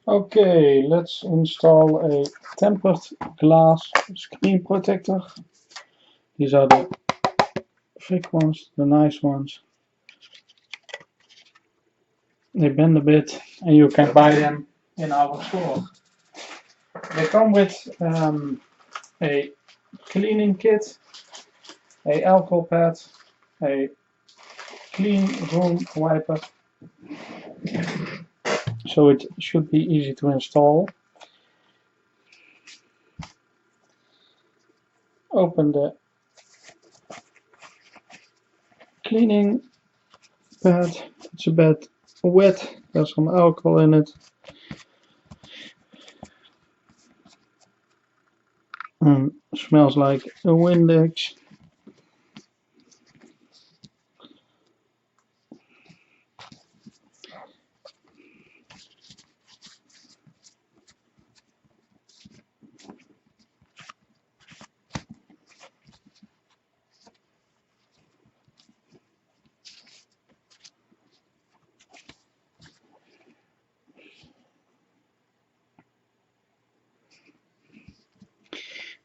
Okay, let's install a tempered glass screen protector. These are the thick ones, the nice ones. They bend a bit and you can buy them in our store. They come with a cleaning kit, a alcohol pad, a clean room wiper, so it should be easy to install. Open the cleaning pad. It's a bit wet, there's some alcohol in it. Smells like a Windex.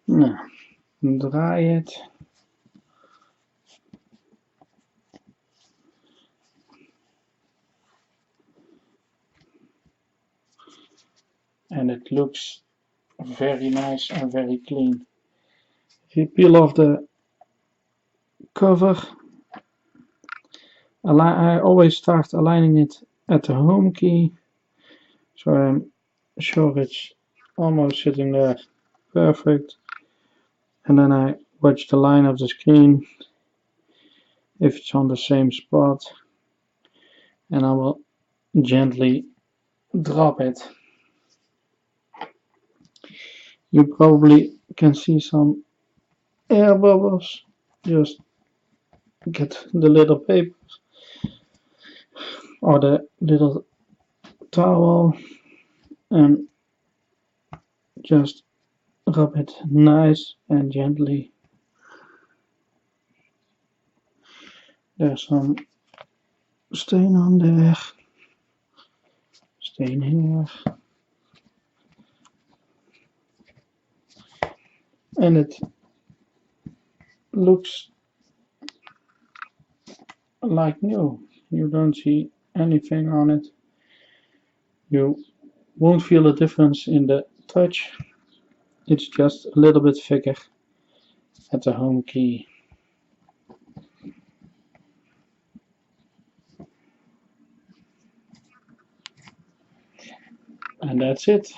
Nou, draai het. And it looks very nice and very clean. If you peel off the cover, I always start aligning it at the home key, so I'm sure it's almost sitting there perfect. And then I watch the line of the screen if it's on the same spot, and I will gently drop it. You probably can see some air bubbles. Just get the little papers or the little towel and just rub it nice and gently. There's some stain on there, stain here, and it looks like new. You don't see anything on it. You won't feel a difference in the touch. It's just a little bit thicker at the home key. And that's it.